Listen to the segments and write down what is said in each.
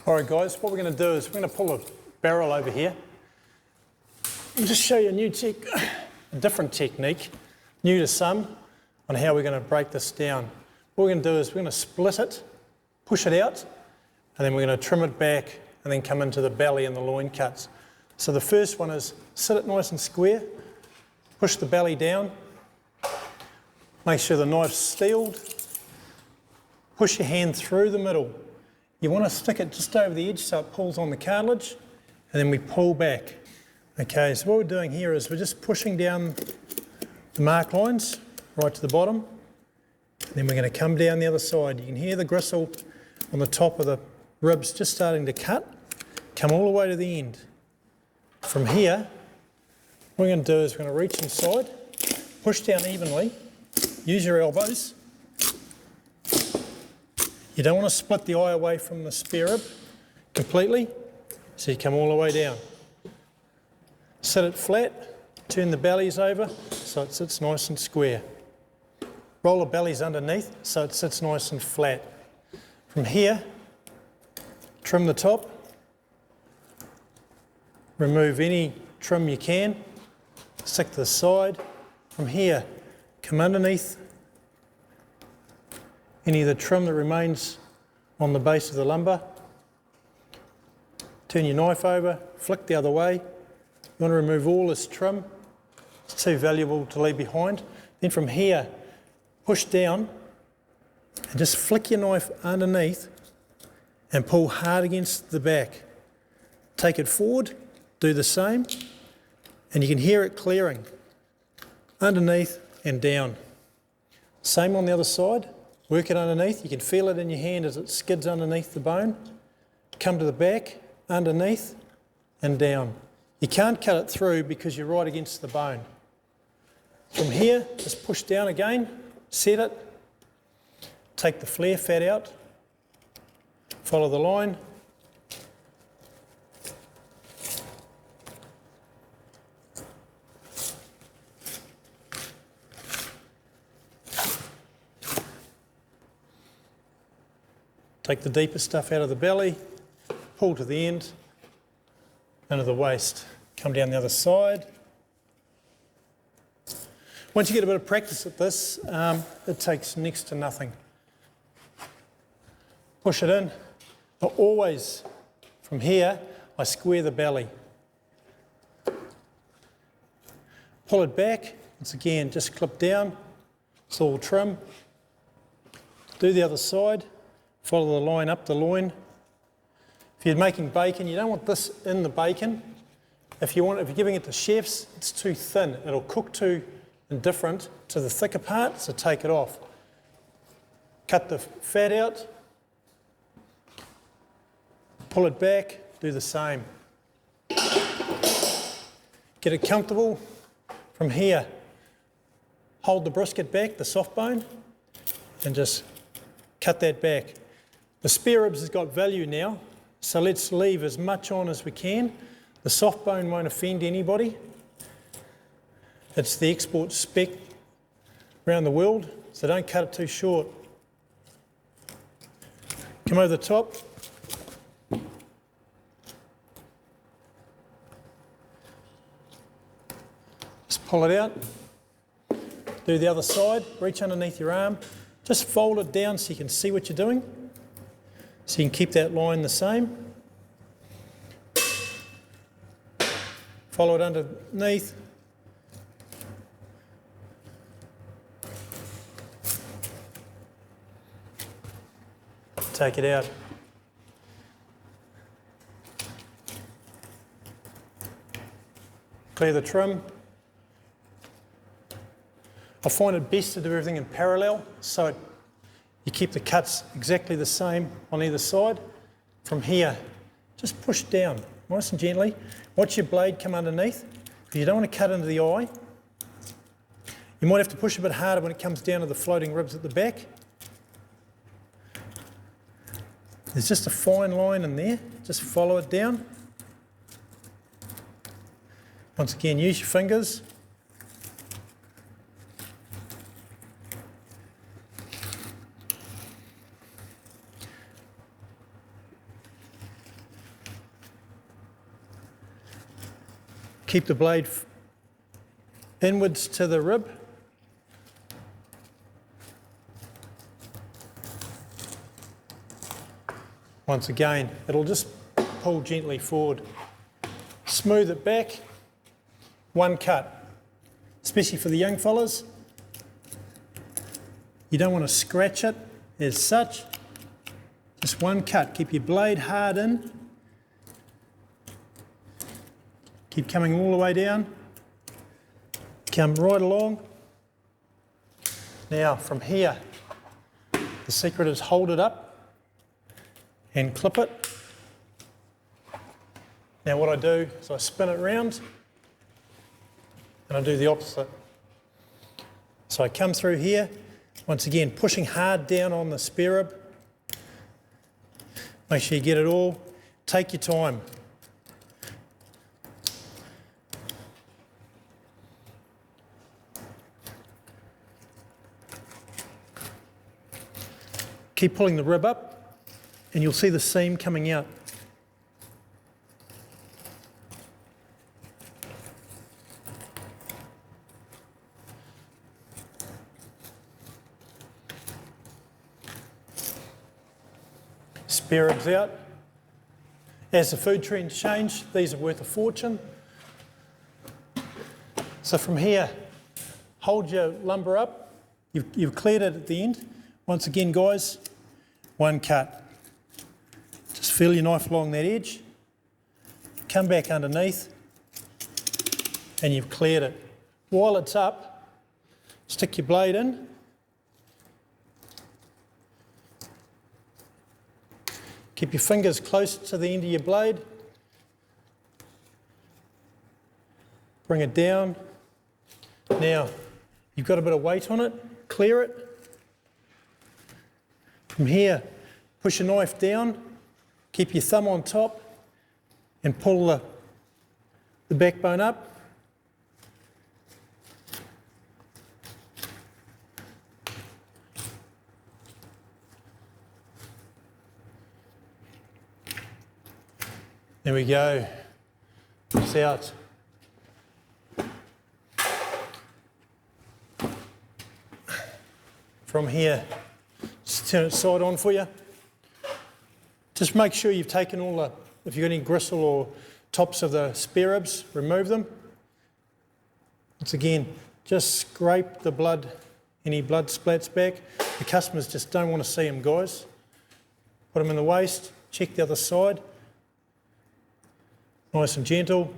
Alright guys, what we're going to do is we're going to pull a barrel over here and just show you a different technique, new to some, on how we're going to break this down. What we're going to do is we're going to split it, push it out, and then we're going to trim it back and then come into the belly and the loin cuts. So the first one is sit it nice and square, push the belly down, make sure the knife's steeled, push your hand through the middle. You want to stick it just over the edge so it pulls on the cartilage, and then we pull back. Okay, so what we're doing here is we're just pushing down the mark lines right to the bottom, and then we're going to come down the other side. You can hear the gristle on the top of the ribs just starting to cut, come all the way to the end. From here, what we're going to do is we're going to reach inside, push down evenly, use your elbows. You don't want to split the eye away from the spare rib completely, so you come all the way down. Sit it flat, turn the bellies over so it sits nice and square. Roll the bellies underneath so it sits nice and flat. From here, trim the top, remove any trim you can, stick to the side. From here, come underneath any of the trim that remains on the base of the lumbar. Turn your knife over, flick the other way. You want to remove all this trim. It's too valuable to leave behind. Then from here, push down and just flick your knife underneath and pull hard against the back. Take it forward, do the same, and you can hear it clearing. Underneath and down. Same on the other side. Work it underneath. You can feel it in your hand as it skids underneath the bone. Come to the back, underneath, and down. You can't cut it through because you're right against the bone. From here, just push down again, set it, take the flare fat out, follow the line, take the deeper stuff out of the belly, pull to the end, into the waist. Come down the other side. Once you get a bit of practice at this, it takes next to nothing. Push it in. But always, from here, I square the belly. Pull it back. Once again, just clip down. It's all trim. Do the other side. Follow the line up the loin. If you're making bacon, you don't want this in the bacon. If you're giving it to chefs, it's too thin. It'll cook too indifferent to the thicker part, so take it off. Cut the fat out. Pull it back, do the same. Get it comfortable. From here, hold the brisket back, the soft bone, and just cut that back. The spare ribs has got value now, so let's leave as much on as we can. The soft bone won't offend anybody. It's the export spec around the world, so don't cut it too short. Come over the top. Just pull it out. Do the other side, reach underneath your arm. Just fold it down so you can see what you're doing. So you can keep that line the same. Follow it underneath. Take it out. Clear the trim. I find it best to do everything in parallel so you keep the cuts exactly the same on either side. From here, just push down nice and gently. Watch your blade come underneath because you don't want to cut into the eye. You might have to push a bit harder when it comes down to the floating ribs at the back. There's just a fine line in there. Just follow it down. Once again, use your fingers. Keep the blade inwards to the rib. Once again, it'll just pull gently forward. Smooth it back, one cut, especially for the young fellas. You don't want to scratch it as such, just one cut. Keep your blade hard in. Keep coming all the way down. Come right along. Now from here, the secret is hold it up and clip it. Now what I do is I spin it round and I do the opposite. So I come through here, once again pushing hard down on the spare rib. Make sure you get it all. Take your time. Keep pulling the rib up and you'll see the seam coming out. Spare ribs out. As the food trends change, these are worth a fortune. So from here, hold your lumber up. You've cleared it at the end. Once again, guys, one cut. Just feel your knife along that edge. Come back underneath and you've cleared it. While it's up, stick your blade in. Keep your fingers close to the end of your blade. Bring it down. Now, you've got a bit of weight on it, clear it. From here, push your knife down, keep your thumb on top and pull the backbone up. There we go. It's out. From here, just turn it side on for you. Just make sure you've taken all the, if you've got any gristle or tops of the spare ribs, remove them. Once again, just scrape the blood, any blood splats back. The customers just don't want to see them, guys. Put them in the waste, check the other side. Nice and gentle.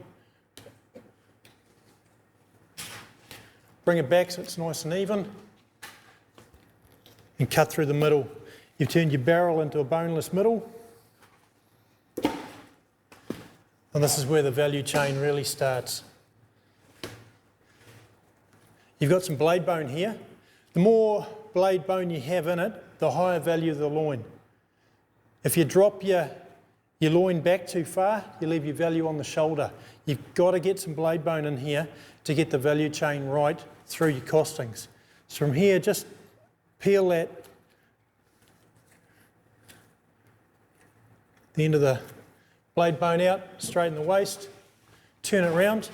Bring it back so it's nice and even. And cut through the middle. You've turned your barrel into a boneless middle. And this is where the value chain really starts. You've got some blade bone here. The more blade bone you have in it, the higher value of the loin. If you drop your loin back too far, you leave your value on the shoulder. You've got to get some blade bone in here to get the value chain right through your costings. So from here, just peel that, the end of the blade bone out, straighten the waist, turn it around.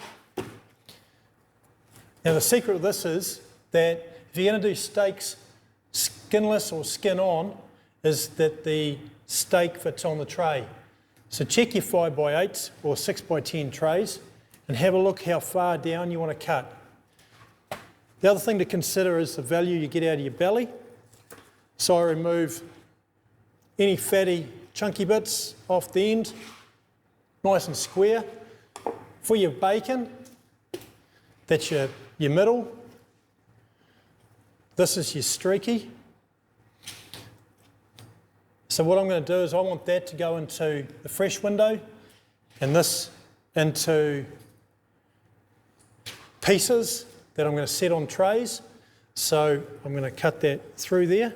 Now the secret of this is that if you're going to do steaks skinless or skin on, is that the steak fits on the tray. So check your 5x8s or 6x10 trays and have a look how far down you want to cut. The other thing to consider is the value you get out of your belly. So I remove any fatty, chunky bits off the end, nice and square. For your bacon, that's your middle. This is your streaky. So what I'm going to do is I want that to go into the fresh window and this into pieces that I'm going to set on trays. So I'm going to cut that through there.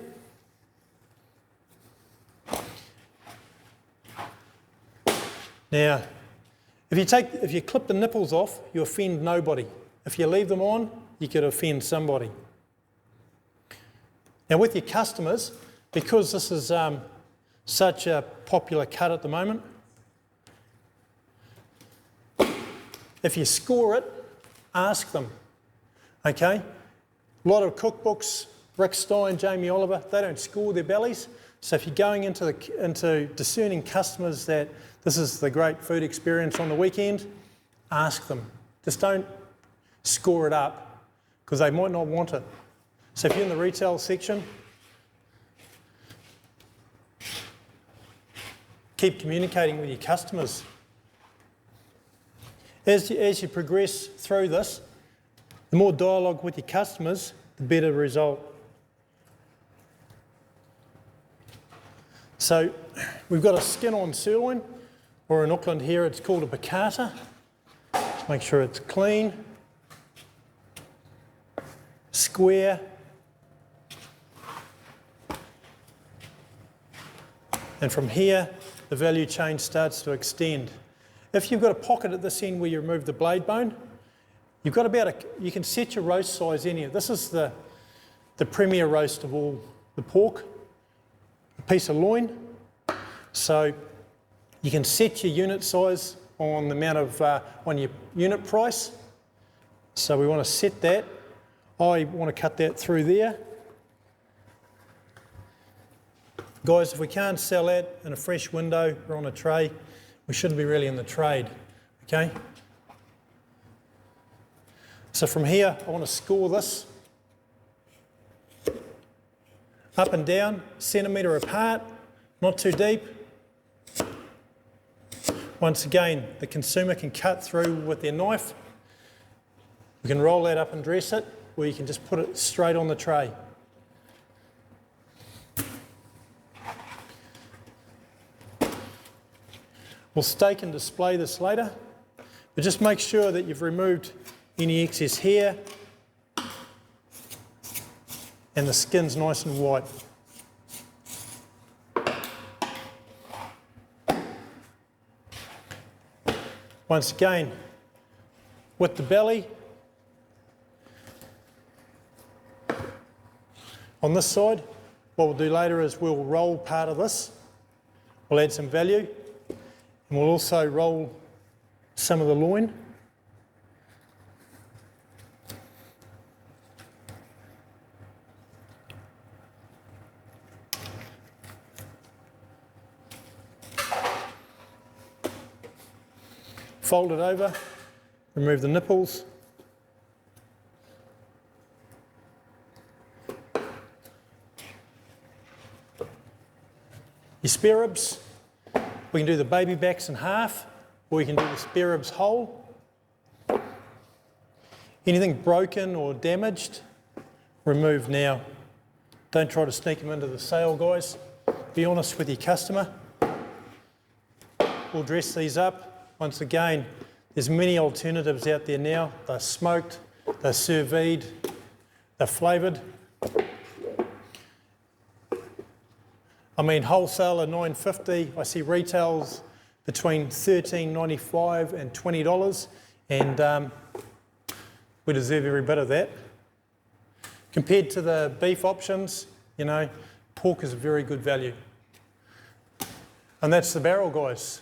Now, if you clip the nipples off, you offend nobody. If you leave them on, you could offend somebody. Now with your customers, because this is such a popular cut at the moment, If you score it, ask them, okay? A lot of cookbooks, Rick Stein, Jamie Oliver, they don't score their bellies. So if you're going into discerning customers that this is the great food experience on the weekend, ask them. Just don't score it up because they might not want it. So if you're in the retail section, keep communicating with your customers. As you progress through this, the more dialogue with your customers, the better the result. So we've got a skin-on sirloin, or in Auckland here it's called a piccata. Just make sure it's clean, square, and from here the value chain starts to extend. If you've got a pocket at this end where you remove the blade bone, you've got you can set your roast size in here. This is the premier roast of all the pork, a piece of loin. So you can set your unit size on the amount of, on your unit price. So we want to set that. I want to cut that through there. Guys, if we can't sell that in a fresh window or on a tray, we shouldn't be really in the trade, okay? So from here, I want to score this up and down, centimetre apart, not too deep. Once again, the consumer can cut through with their knife. We can roll that up and dress it, or you can just put it straight on the tray. We'll stake and display this later, but just make sure that you've removed any excess hair and the skin's nice and white. Once again, with the belly, on this side, what we'll do later is we'll roll part of this. We'll add some value. And we'll also roll some of the loin. Fold it over, remove the nipples. Your spare ribs. We can do the baby backs in half, or you can do the spare ribs whole. Anything broken or damaged, remove now. Don't try to sneak them into the sale, guys. Be honest with your customer. We'll dress these up. Once again, there's many alternatives out there now. They're smoked, they're sous vide, they're flavoured. I mean, wholesale at $9.50. I see retails between $13.95 and $20, and we deserve every bit of that. Compared to the beef options, you know, pork is a very good value. And that's the barrel, guys.